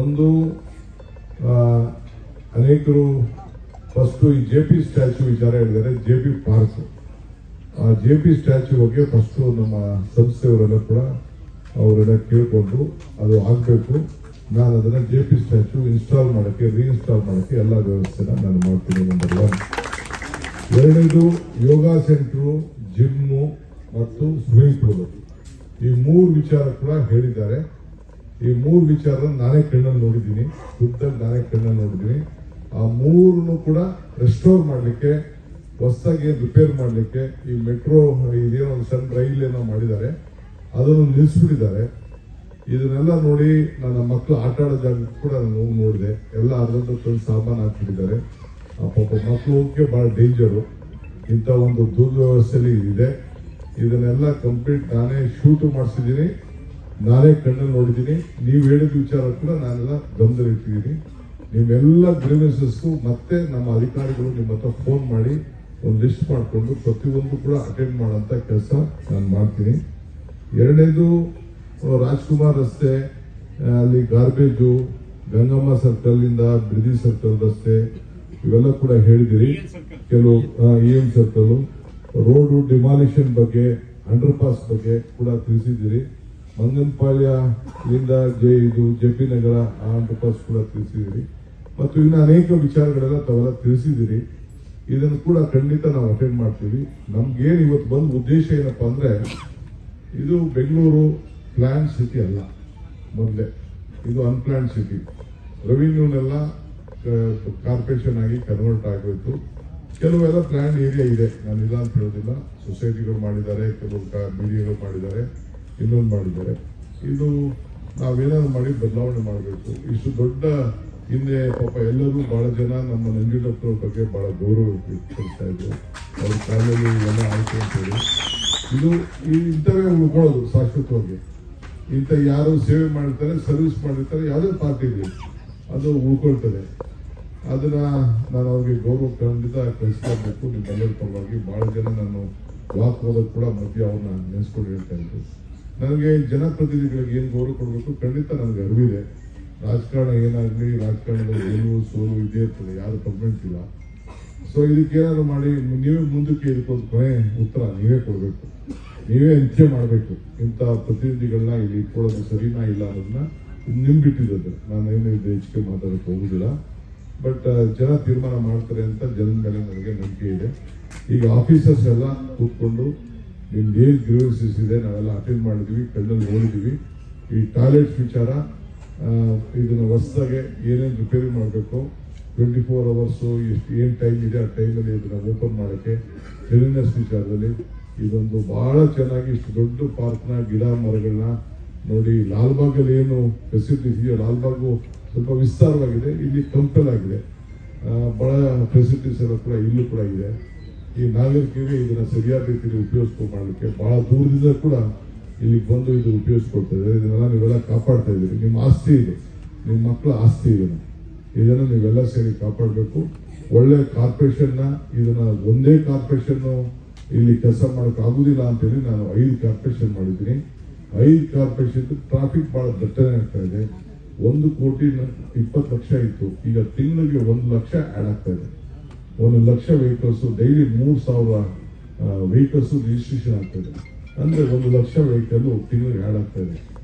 ಒಂದು ಅನೇಕರು ಫಸ್ಟ್ ಈ JP ಸ್ಟ್ಯಾಚ್ಯೂ ವಿಚಾರ ಹೇಳಿದ್ದಾರೆ. JP ಪಾರ್ಕ್, ಆ JP ಸ್ಟ್ಯಾಚ್ಯೂ ಬಗ್ಗೆ ಫಸ್ಟ್ ನಮ್ಮ ಸಂಸ್ಥೆಯವರೆಲ್ಲ ಕೂಡ ಅವರೆಲ್ಲ ಕೇಳಿಕೊಂಡು ಅದು ಆಗಬೇಕು. ನಾನು ಅದನ್ನ JP ಸ್ಟ್ಯಾಚ್ಯೂ ಇನ್ಸ್ಟಾಲ್ ಮಾಡೋಕ್ಕೆ ರೀಇನ್ಸ್ಟಾಲ್ ಮಾಡೋಕ್ಕೆ ಎಲ್ಲ ವ್ಯವಸ್ಥೆನ ನಾನು ಮಾಡ್ತೀನಿ. ನಂಬರ್ 1. ಎರಡನೇದು ಯೋಗ ಸೆಂಟ್ರು, ಜಿಮ್ಮು ಮತ್ತು ಸ್ವಿಮ್ಮಿಂಗ್ ಪೂಲ್, ಈ 3 ವಿಚಾರ ಕೂಡ ಹೇಳಿದ್ದಾರೆ. ಈ 3 ವಿಚಾರ ನಾನೇ ಕಣ್ಣಲ್ಲಿ ನೋಡಿದ್ದೀನಿ, ಖುದ್ದಾಗಿ ನಾನೇ ಕಣ್ಣಲ್ಲಿ ನೋಡಿದ್ದೀನಿ. ಆ 3 ಕೂಡ ರೆಸ್ಟೋರ್ ಮಾಡಲಿಕ್ಕೆ, ಹೊಸದಾಗಿ ರಿಪೇರ್ ಮಾಡಲಿಕ್ಕೆ ಈ ಮೆಟ್ರೋ ಇದೇನೋ ಒಂದು ಸಣ್ಣ ರೈಲ್ ಏನೋ ಮಾಡಿದ್ದಾರೆ, ಅದನ್ನು ನಿಲ್ಲಿಸ್ಬಿಟ್ಟಿದ್ದಾರೆ. ಇದನ್ನೆಲ್ಲ ನೋಡಿ ನನ್ನ ಮಕ್ಕಳು ಆಟ ಆಡೋ ಜಾಗಕ್ಕೆ ಕೂಡ ನಾನು ಹೋಗಿ ನೋಡಿದೆ. ಎಲ್ಲ ಅರ್ಧಕ್ಕೆ ಸಾಮಾನು ಹಾಕ್ಬಿಟ್ಟಿದ್ದಾರೆ. ಆ ಪಾಪ ಮಕ್ಕಳು ಹೋಗಕ್ಕೆ ಬಹಳ ಡೇಂಜರು. ಇಂಥ ಒಂದು ದುರ್ವ್ಯವಸ್ಥೆಯಲ್ಲಿ ಇದೆ. ಇದನ್ನೆಲ್ಲ ಕಂಪ್ಲೀಟ್ ನಾನೇ ಶೂಟ್ ಮಾಡಿಸಿದ್ದೀನಿ, ನಾನೇ ಕಣ್ಣಲ್ಲಿ ನೋಡಿದ್ದೀನಿ. ನೀವು ಹೇಳಿದ ವಿಚಾರ ಕೂಡ ನಾನೆಲ್ಲ ಗಮನದಲ್ಲಿ ಇಟ್ಟಿದ್ದೀನಿ. ನಿಮ್ಮೆಲ್ಲ ಗ್ರೀವೆನ್ಸಸ್ಗೂ ಮತ್ತೆ ನಮ್ಮ ಅಧಿಕಾರಿಗಳು ನಿಮ್ಮ ಹತ್ರ ಫೋನ್ ಮಾಡಿ ಒಂದು ಲಿಸ್ಟ್ ಮಾಡಿಕೊಂಡು ಪ್ರತಿಯೊಂದು ಕೂಡ ಅಟೆಂಡ್ ಮಾಡೋಂಥ ಕೆಲಸ ನಾನು ಮಾಡ್ತೀನಿ. ಎರಡನೇದು ರಾಜ್ಕುಮಾರ್ ರಸ್ತೆ, ಅಲ್ಲಿ ಗಾರ್ಬೇಜು, ಗಂಗಮ್ಮ ಸರ್ಕಲ್ ಇಂದ ಬ್ರಿಜಿ ಸರ್ಕಲ್ ರಸ್ತೆ ಇವೆಲ್ಲ ಕೂಡ ಹೇಳಿದಿರಿ. ಕೆಲವು EM ಸರ್ಕಲ್ ರೋಡು ಡಿಮಾಲಿಷನ್ ಬಗ್ಗೆ, ಅಂಡರ್ ಪಾಸ್ ಬಗ್ಗೆ ಕೂಡ ತಿಳಿಸಿದ್ದೀರಿ. ಮಂಗನಪಾಳ್ಯದಿಂದ JP ನಗರ ಆ ಅಂಡರ್ ಪಾಸ್ ಕೂಡ ತಿಳಿಸಿದಿರಿ. ಮತ್ತು ಇನ್ನು ಅನೇಕ ವಿಚಾರಗಳೆಲ್ಲ ತಾವೆಲ್ಲ ತಿಳಿಸಿದಿರಿ. ಇದನ್ನು ಕೂಡ ಖಂಡಿತ ನಾವು ಅಟೆಂಡ್ ಮಾಡ್ತೀವಿ. ನಮ್ಗೇನು ಇವತ್ತು ಬಂದ ಉದ್ದೇಶ ಏನಪ್ಪಾ ಅಂದ್ರೆ, ಇದು ಬೆಂಗಳೂರು ಪ್ಲಾನ್ ಸಿಟಿ ಅಲ್ಲ, ಮೊದಲೇ ಇದು ಅನ್ಪ್ಲಾನ್ ಸಿಟಿ. ರೆವಿನ್ಯೂನೆಲ್ಲ ಕಾರ್ಪೊರೇಷನ್ ಆಗಿ ಕನ್ವರ್ಟ್ ಆಗಬೇಕು. ಕೆಲವೆಲ್ಲ ಪ್ಲಾನ್ ಏರಿಯಾ ಇದೆ, ನಾನು ಇಲ್ಲ ಅಂತ ಹೇಳೋದಿಲ್ಲ. ಸೊಸೈಟಿಗಳು ಮಾಡಿದ್ದಾರೆ, ಕೆಲವು BDAಗಳು ಮಾಡಿದ್ದಾರೆ, ಇನ್ನೊಂದು ಮಾಡಿದ್ದಾರೆ. ಇದು ನಾವೇನಾದ್ರು ಮಾಡಿ ಬದಲಾವಣೆ ಮಾಡಬೇಕು. ಇಷ್ಟು ದೊಡ್ಡ ಹಿಂದೆ ಪಾಪ ಎಲ್ಲರೂ ಬಹಳ ಜನ ನಮ್ಮ ನಂಜುಂಡಪ್ಪನವ್ರ ಬಗ್ಗೆ ಬಹಳ ಗೌರವ ವ್ಯಕ್ತಪಡಿಸ್ತಾ ಇದ್ರು. ಅವ್ರ ಕಾಲದಲ್ಲಿ ಎಲ್ಲ ಆಯ್ತು ಅಂತ ಹೇಳಿ ಇದು ಇಂಥವೇ ಉಳ್ಕೊಳ್ಳೋದು ಶಾಶ್ವತವಾಗಿ. ಇಂಥ ಯಾರು ಸೇವೆ ಮಾಡಿರ್ತಾರೆ, ಸರ್ವಿಸ್ ಮಾಡಿರ್ತಾರೆ, ಯಾವುದೇ ಪಾರ್ಟಿ ಇರಲಿ ಅದು ಉಳ್ಕೊಳ್ತದೆ. ಅದನ್ನ ನಾನು ಅವ್ರಿಗೆ ಗೌರವ ಖಂಡಿತ ಕಳಿಸ್ಕೊಳ್ಬೇಕು. ನಿಮ್ಮೆಲ್ಲರ ಪರವಾಗಿ ಬಹಳ ಜನ ನಾನು ವಾಕ್ ಹೋದಕ್ಕೆ ಕೂಡ ಮಧ್ಯೆ ಅವ್ರನ್ನ ನೆನೆಸ್ಕೊಂಡು ಹೇಳ್ತಾ ಇದ್ರು. ನನಗೆ ಜನಪ್ರತಿನಿಧಿಗಳಿಗೆ ಏನು ಗೌರವ ಕೊಡಬೇಕು ಖಂಡಿತ ನನಗೆ ಅರಿವಿದೆ. ರಾಜಕಾರಣ ಏನಾಗಲಿ, ರಾಜಕಾರಣದ ಗೆಲುವು ಸೋಲು ಇದೇ ಇರ್ತದೆ, ಯಾರು ಕಮೆಂಟ್ ಇಲ್ಲ. ಸೊ ಇದಕ್ಕೇನಾದ್ರು ಮಾಡಿ ನೀವೇ ಮುಂದಕ್ಕೆ ಇದಕ್ಕೊಂದು ಕೊನೆ ಉತ್ತರ ನೀವೇ ಕೊಡಬೇಕು, ನೀವೇ ಅಂಚೆ ಮಾಡಬೇಕು. ಇಂಥ ಪ್ರತಿನಿಧಿಗಳನ್ನ ಇಲ್ಲಿ ಇಟ್ಕೊಳ್ಳೋದು ಸರಿನಾ ಇಲ್ಲ ಅನ್ನೋದನ್ನ ನಿಮ್ ಬಿಟ್ಟಿದ್ದು. ನಾನು ಏನು ಹೆಚ್ಚಿಗೆ ಮಾತಾಡಕ್ಕೆ ಹೋಗುದಿಲ್ಲ. ಬಟ್ ಜನ ತೀರ್ಮಾನ ಮಾಡ್ತಾರೆ ಅಂತ ಜನದ ಮೇಲೆ ನನಗೆ ನಂಬಿಕೆ ಇದೆ. ಈಗ ಆಫೀಸರ್ಸ್ ಎಲ್ಲ ಕೂತ್ಕೊಂಡು ನಿಮ್ದು ಏನ್ ಗ್ರೀವೆನ್ಸಸ್ ಇದೆ ನಾವೆಲ್ಲ ಅಟೆಂಡ್ ಮಾಡಿದ್ವಿ, ಕಣ್ಣಲ್ಲಿ ನೋಡಿದ್ವಿ. ಈ ಟಾಯ್ಲೆಟ್ಸ್ ವಿಚಾರ ಇದನ್ನ ಹೊಸದಾಗೆ ಏನೇನು ರಿಪೇರಿ ಮಾಡಬೇಕು, 24 hours ಏನು ಟೈಮ್ ಇದೆ ಆ ಟೈಮಲ್ಲಿ ಇದನ್ನ ಓಪನ್ ಮಾಡೋಕ್ಕೆ, ಕ್ಲೀನ್ನೆಸ್ ವಿಚಾರದಲ್ಲಿ ಇದೊಂದು ಬಹಳ ಚೆನ್ನಾಗಿ ಇಷ್ಟು ದೊಡ್ಡ ಪಾರ್ಕ್ನ ಗಿಡ ಮರಗಳನ್ನ ನೋಡಿ. ಲಾಲ್ಬಾಗಲ್ಲಿ ಏನು ಫೆಸಿಲಿಟೀಸ್ ಇದೆಯೋ, ಲಾಲ್ಬಾಗು ಸ್ವಲ್ಪ ವಿಸ್ತಾರವಾಗಿದೆ, ಇಲ್ಲಿ ಕಂಪೆಲ್ ಆಗಿದೆ. ಬಹಳ ಫೆಸಿಲಿಟೀಸ್ ಎಲ್ಲ ಕೂಡ ಇಲ್ಲೂ ಕೂಡ ಇದೆ. ಈ ನಾಗರಿಕರಿಗೆ ಇದನ್ನ ಸರಿಯಾದ ರೀತಿಯಲ್ಲಿ ಉಪಯೋಗಿಸ್ಕೊಂಡು ಮಾಡಲಿಕ್ಕೆ ಬಹಳ ದೂರದಿಂದ ಕೂಡ ಇಲ್ಲಿಗೆ ಬಂದು ಇದು ಉಪಯೋಗಿಸ್ಕೊಳ್ತಾ ಇದ್ದಾರೆ. ಇದನ್ನೆಲ್ಲ ನೀವೆಲ್ಲ ಕಾಪಾಡ್ತಾ ಇದ್ದೀರಿ. ನಿಮ್ಮ ಆಸ್ತಿ ಇದೆ, ನಿಮ್ಮ ಮಕ್ಕಳ ಆಸ್ತಿ ಇದನ್ನು ನೀವೆಲ್ಲ ಸೇರಿ ಕಾಪಾಡಬೇಕು. ಒಳ್ಳೆ ಕಾರ್ಪೊರೇಷನ್ನ ಇದನ್ನ ಒಂದೇ ಕಾರ್ಪೊರೇಷನ್ ಇಲ್ಲಿ ಕೆಲಸ ಮಾಡೋಕೆ ಆಗುದಿಲ್ಲ ಅಂತೇಳಿ ನಾನು 5 ಕಾರ್ಪೊರೇಷನ್ ಮಾಡಿದ್ದೀನಿ. 5 ಕಾರ್ಪೊರೇಷನ್ ಟ್ರಾಫಿಕ್ ಬಹಳ ದಟ್ಟಣೆ ಆಗ್ತಾ ಇದೆ. 1,20,00,000 ಇತ್ತು, ಈಗ ತಿಂಗಳಿಗೆ 1 ಲಕ್ಷ ಆಡ್ ಆಗ್ತಾ ಇದೆ. 1 lakh vehicles daily 3,000 vehicles registration ಆಗ್ತಾ ಇದೆ. ಅಂದ್ರೆ 1 ಲಕ್ಷ ವೆಹಿಕಲ್ ತಿಂಗಳಿಗೆ ಆಡ್ ಆಗ್ತಾ ಇದೆ.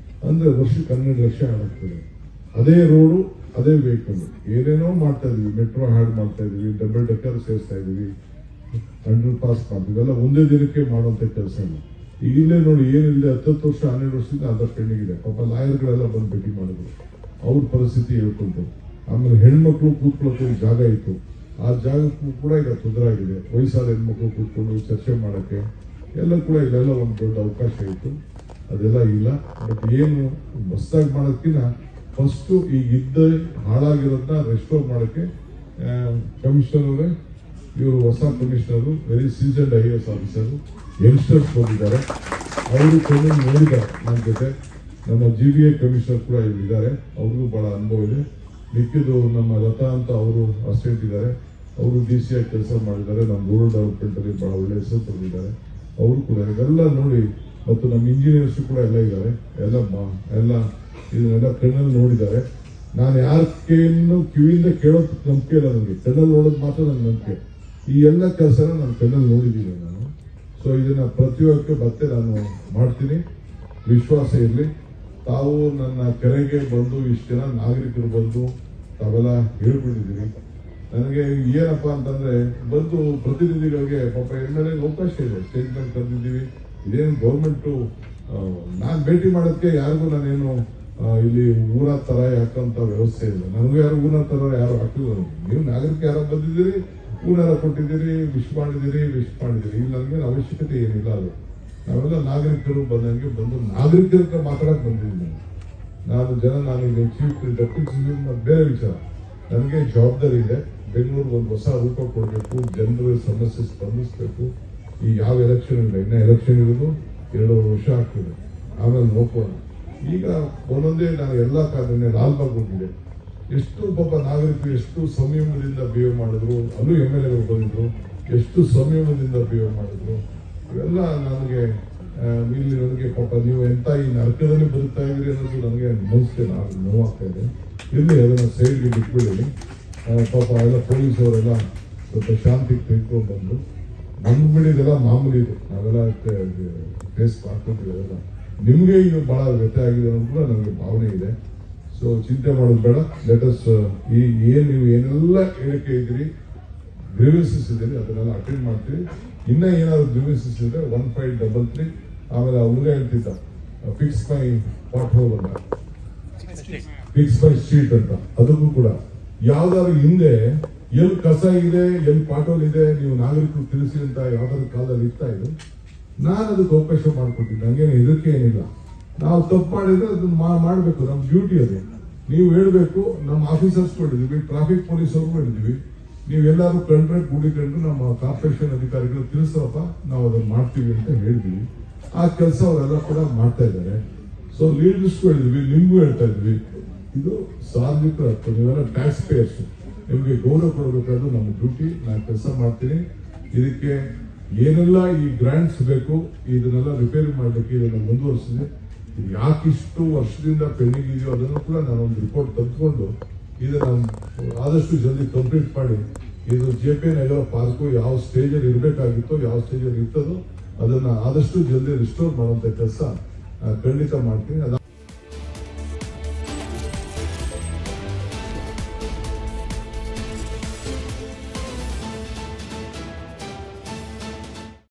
ಅಂದ್ರೆ ವರ್ಷಕ್ಕೆ 12 ಲಕ್ಷ ಆಡ್ ಆಗ್ತದೆ. ಅದೇ ರೋಡು, ಅದೇ ವೆಹಿಕಲ್, ಏನೇನೋ ಮಾಡ್ತಾ ಇದೀವಿ. ಮೆಟ್ರೋ ಹ್ಯಾಡ್ ಮಾಡ್ತಾ ಇದೀವಿ, ಡಬಲ್ ಡೆಕ್ಕರ್ ಸೇರಿಸ್ತಾ ಇದೀವಿ, ಅಂಡರ್ ಪಾಸ್ ಮಾಡ್ತೀವಿ. ಇವೆಲ್ಲ ಒಂದೇ ದಿನಕ್ಕೆ ಮಾಡುವಂತ ಕೆಲಸ ಇಲ್ಲ. ಈಗಲೇ ನೋಡಿ ಏನಿದೆ, 10 ವರ್ಷ 12 ವರ್ಷದಿಂದ ಅದರ ಪೆಂಡಿಂಗ್ ಇದೆ. ಪಾಪ ಲಾಯರ್ಗಳೆಲ್ಲ ಬಂದು ಭೇಟಿ ಮಾಡಿದ್ರು, ಅವ್ರ ಪರಿಸ್ಥಿತಿ ಹೇಳ್ಕೊಂಡು. ಆಮೇಲೆ ಹೆಣ್ಮಕ್ಳು ಕೂತ್ಕೊಳ್ಳೋಕೆ ಜಾಗ ಇತ್ತು, ಆ ಜಾಗಕ್ಕೂ ಕೂಡ ಈಗ ತೊಂದರೆ ಆಗಿದೆ. ವಯಸ್ಸಾದ ಹೆಣ್ಮಕ್ಳು ಕೂತ್ಕೊಂಡು ಚರ್ಚೆ ಮಾಡೋಕ್ಕೆ ಎಲ್ಲ ಕೂಡ ಇಲ್ಲೆಲ್ಲ ಒಂದು ದೊಡ್ಡ ಅವಕಾಶ ಇತ್ತು, ಅದೆಲ್ಲ ಇಲ್ಲ. ಬಟ್ ಏನು ಹೊಸದಾಗಿ ಮಾಡೋದಕ್ಕಿಂತ ಫಸ್ಟ್ ಈಗ ಇದ್ದ ಹಾಳಾಗಿರೋದನ್ನ ರೆಸ್ಟೋರ್ ಮಾಡೋಕ್ಕೆ ಕಮಿಷನರ್, ಇವರು ಹೊಸ commissioner, very seasoned IAS officer, youngsters ಬಂದಿದ್ದಾರೆ. ಅವರು ಕಣ್ಣು ನೋಡಿದ್ದಾರೆ ನನ್ನ ಜೊತೆ. ನಮ್ಮ GBA ಕಮಿಷನರ್ ಕೂಡ ಇಲ್ಲಿದ್ದಾರೆ, ಅವ್ರಿಗೂ ಬಹಳ ಅನುಭವ ಇದೆ. ಮಿಕ್ಕಿದ್ದು ನಮ್ಮ ಲತಾ ಅಂತ ಅವರು ಅಸಿಸ್ಟೆಂಟ್ ಇದ್ದಾರೆ, ಅವರು DC ಆಗಿ ಕೆಲಸ ಮಾಡಿದ್ದಾರೆ. ನಮ್ಮ ರೂರಲ್ ಡೆವಲಪ್ಮೆಂಟ್ ಅಲ್ಲಿ ಬಹಳ ಒಳ್ಳೆ ಹೆಸರು ತಂದಿದ್ದಾರೆ. ಅವರು ಕೂಡ ಇವೆಲ್ಲ ನೋಡಿ, ಮತ್ತು ನಮ್ಮ ಇಂಜಿನಿಯರ್ಸ್ ಕೂಡ ಎಲ್ಲ ಇದ್ದಾರೆ, ಎಲ್ಲ ಇದನ್ನೆಲ್ಲ ಕಣ್ಣಲ್ಲಿ ನೋಡಿದ್ದಾರೆ. ನಾನು ಯಾರ ಕಿವಿಯಿಂದ ಕೇಳೋದು ನಂಬಿಕೆ ಇಲ್ಲ, ನನಗೆ ಕಣ್ಣಲ್ಲಿ ನೋಡೋದು ಮಾತ್ರ ನನ್ನ ನಂಬಿಕೆ. ಈ ಎಲ್ಲ ಕೆಲಸನ ನಾನು ಕಣ್ಣಲ್ಲಿ ನೋಡಿದ್ದೀನಿ ನಾನು. ಸೊ ಇದನ್ನ ಪ್ರತಿಯೊಬ್ಬಕ್ಕೆ ಮತ್ತೆ ನಾನು ಮಾಡ್ತೀನಿ, ವಿಶ್ವಾಸ ಇರಲಿ. ತಾವು ನನ್ನ ಕೆರೆಗೆ ಬಂದು ಇಷ್ಟು ಜನ ನಾಗರಿಕರು ಬಂದು ತಾವೆಲ್ಲ ಹೇಳ್ಬಿಟ್ಟಿದ್ದೀರಿ. ನನಗೆ ಏನಪ್ಪ ಅಂತಂದ್ರೆ, ಬಂದು ಪ್ರತಿನಿಧಿಗಳಿಗೆ ಪಾಪ ಎಮ್ಮೆಲ್ಎ ಅವಕಾಶ ಇದೆ, ಸ್ಟೇಟ್ ಮೇಲೆ ಕರೆದಿದ್ದೀವಿ. ಇದೇನು ಗೌರ್ಮೆಂಟು ನಾನು ಭೇಟಿ ಮಾಡೋದಕ್ಕೆ ಯಾರಿಗೂ ನಾನೇನು ಇಲ್ಲಿ ಊರ ತರ ಹಾಕಂತ ವ್ಯವಸ್ಥೆ ಇಲ್ಲ. ನನಗೂ ಯಾರು ಊರ ತರ ಯಾರು ಹಾಕಿಲ್ಲ. ನೀವು ನಾಗರಿಕ ಯಾರೋ ಬಂದಿದ್ದೀರಿ, ಊರೆಲ್ಲ ಕೊಟ್ಟಿದ್ದೀರಿ, ವಿಶ್ ಮಾಡಿದ್ದೀರಿ. ಇಲ್ಲಿ ನನಗೇನು ಅವಶ್ಯಕತೆ ಏನಿಲ್ಲ. ಅದು ನಾವೆಲ್ಲ ನಾಗರಿಕರು ಬಂದಂಗೆ ಬಂದು ನಾಗರಿಕರ ಹತ್ರ ಮಾತಾಡಕ್ ಬಂದಿದ್ದೀನಿ ನಾನು. ನಾನು ಚೀಫ್ ಡೆಪ್ಯೂಟಿ ಚೀಫ್ ಬೇರೆ ವಿಚಾರ. ನನಗೆ ಜವಾಬ್ದಾರಿ ಇದೆ. ಬೆಂಗಳೂರು ಒಂದು ಹೊಸ ರೂಪ ಕೊಡಬೇಕು, ಜನರ ಸಮಸ್ಯೆ ಸ್ಪಂದಿಸಬೇಕು. ಈ ಯಾವ ಎಲೆಕ್ಷನ್ ಇಲ್ಲ, ಇನ್ನ ಎಲೆಕ್ಷನ್ ಇರೋದು 2 ವರ್ಷ ಆಗ್ತದೆ, ಆಮೇಲೆ ನೋಡ್ಕೋಣ. ಈಗ ಒಂದೊಂದೇ ನಾನು ಎಲ್ಲ ಕಾರಣ ಲಾಲ್ಬಾಗ್ ಹೋಗಿದೆ, ಎಷ್ಟು ಪಾಪ ನಾಗರಿಕರು ಎಷ್ಟು ಸಂಯಮದಿಂದ ಬಿಹೇವ್ ಮಾಡಿದ್ರು. ಅಲ್ಲೂ ಎಮ್ಮೆಲ್ಎಗಳು ಬಂದಿದ್ರು, ಎಷ್ಟು ಸಂಯಮದಿಂದ ಬಿಹೇವ್ ಮಾಡಿದ್ರು. ಇವೆಲ್ಲ ನನಗೆ ಇಲ್ಲಿ ನನಗೆ ಪಾಪ ನೀವು ಎಂತ ಈ ನರಕದಲ್ಲಿ ಬದುಕ್ತಾ ಇದ್ರಿ ಅನ್ನೋದು ನನಗೆ ಮನಸ್ಸಿಗೆ ನೋವಾಗ್ತಾ ಇದೆ. ಇಲ್ಲಿ ಅದನ್ನ ಸೈಡ್ಗೆ ಬಿಟ್ಬಿಡಿ. ಪಾಪ ಎಲ್ಲ ಪೊಲೀಸ್ ಅವರೆಲ್ಲ ಸ್ವಲ್ಪ ಶಾಂತಿಗೆ ತೆಗೆದುಕೊಂಡು ಬಂದು ಬಂದ್ಬಿಡಿದೆಲ್ಲ ಮಾಮೂಲಿ ಇದು, ನಾವೆಲ್ಲ ಫೇಸ್ ಮಾಡ್ಕೊತೀವಿ. ಅದೆಲ್ಲ ನಿಮ್ಗೆ ಇದು ಬಹಳ ವ್ಯತ್ಯಯ ಆಗಿದೆ ಅನ್ನೋದು ಕೂಡ ನನಗೆ ಭಾವನೆ ಇದೆ. ಸೊ ಚಿಂತೆ ಮಾಡೋದು ಬೇಡ. ಲೆಟಸ್ ನೀವು ಏನೆಲ್ಲ ಹೇಳಿಕೆ ಇದ್ರಿ, ಗ್ರೀವೆನ್ಸಸ್ ಇದ್ದೀರಿ, ಅದನ್ನೆಲ್ಲ ಅಟೆಂಡ್ ಮಾಡ್ತೀವಿ. ಇನ್ನ ಏನಾದ್ರು ಗ್ರೀವೆನ್ಸಸ್ ಇದ್ರೆ 1533 ಆಮೇಲೆ ಹುಡುಗ ಹೇಳ್ತಿದ್ದ ಫಿಕ್ಸ್ ಮೈ ಪಾಟ್ ಹೋಲ್ ಅಂತ, ಫಿಕ್ಸ್ ಮೈ ಸ್ಟ್ರೀಟ್ ಅಂತ. ಅದಕ್ಕೂ ಕೂಡ ಯಾವ್ದಾದ್ರು ಹಿಂದೆ ಎಲ್ಲಿ ಕಸ ಇದೆ, ಎಲ್ಲಿ ಪಾಟೋಲ್ ಇದೆ, ನೀವು ನಾಗರಿಕರು ತಿಳಿಸಿ ಅಂತ ಯಾವ್ದಾದ್ರು ಕಾಲದಲ್ಲಿ ಇರ್ತಾ ಇದ್ದು, ನಾನು ಅದಕ್ಕೆ ಅವಕಾಶ ಮಾಡ್ಕೊಟ್ಟಿದ್ದೆ. ನಂಗೇನು ಇದಕ್ಕೆ ಏನಿಲ್ಲ. ನಾವು ತಪ್ಪು ಮಾಡಿದ್ರೆ ಅದನ್ನ ಮಾಡಬೇಕು, ನಮ್ಮ ಡ್ಯೂಟಿ ಅದು. ನೀವು ಹೇಳ್ಬೇಕು, ನಮ್ಮ ಆಫೀಸರ್ಸ್ ಹೇಳಿದ್ವಿ, ಟ್ರಾಫಿಕ್ ಪೊಲೀಸ್ ಅವ್ರಿಗೂ ಹೇಳಿದ್ವಿ. ನೀವೆಲ್ಲರೂ ಕಂಡ್ರೆ ಕೂಡಿಕೊಂಡು ನಮ್ಮ ಕಾರ್ಪೊರೇಷನ್ ಅಧಿಕಾರಿಗಳು ತಿಳಿಸಪ್ಪ, ನಾವು ಅದನ್ನ ಮಾಡ್ತೀವಿ ಅಂತ ಹೇಳಿದ್ವಿ. ಆ ಕೆಲಸ ಅವರೆಲ್ಲ ಕೂಡ ಮಾಡ್ತಾ ಇದ್ದಾರೆ. ಸೊ ಲೀಡರ್ಸ್ಗೂ ಹೇಳಿದ್ವಿ, ನಿಮ್ಗೂ ಹೇಳ್ತಾ ಇದ್ವಿ, ಇದು ಸಾರ್ವಜನಿಕರ ಹಕ್ಕು, ನೀವೆಲ್ಲ ಟ್ಯಾಕ್ಸ್ ಪೇಯರ್ಸ್, ನಿಮ್ಗೆ ಗೌರವ ಕೊಡಬೇಕಾದ್ರು ನಮ್ಮ ಡ್ಯೂಟಿ. ನಾನು ಕೆಲಸ ಮಾಡ್ತೀನಿ. ಇದಕ್ಕೆ ಏನೆಲ್ಲ ಈ ಗ್ರಾಂಟ್ಸ್ ಬೇಕು ಇದನ್ನೆಲ್ಲ ರಿಪೇರಿ ಮಾಡಲಿಕ್ಕೆ ಇದನ್ನು ಮುಂದುವರಿಸಿದೆ. ಇದು ಯಾಕೆ ಇಷ್ಟು ವರ್ಷದಿಂದ ಪೆಂಡಿಂಗ್ ಇದೆಯೋ ಅದನ್ನು ಕೂಡ ನಾನೊಂದು ರಿಪೋರ್ಟ್ ತಂದುಕೊಂಡು ಇದನ್ನು ಆದಷ್ಟು ಜಲ್ದಿ ಕಂಪ್ಲೀಟ್ ಮಾಡಿ, ಇದು JP ನಗರ ಪಾರ್ಕು ಯಾವ ಸ್ಟೇಜಲ್ಲಿ ಇರಬೇಕಾಗಿತ್ತೋ, ಯಾವ ಸ್ಟೇಜಲ್ಲಿ ಇರ್ತದೋ ಅದನ್ನ ಆದಷ್ಟು ಜಲ್ದಿ ರಿಸ್ಟೋರ್ ಮಾಡುವಂತ ಕೆಲಸ ಖಂಡಿತ ಮಾಡ್ತೀನಿ.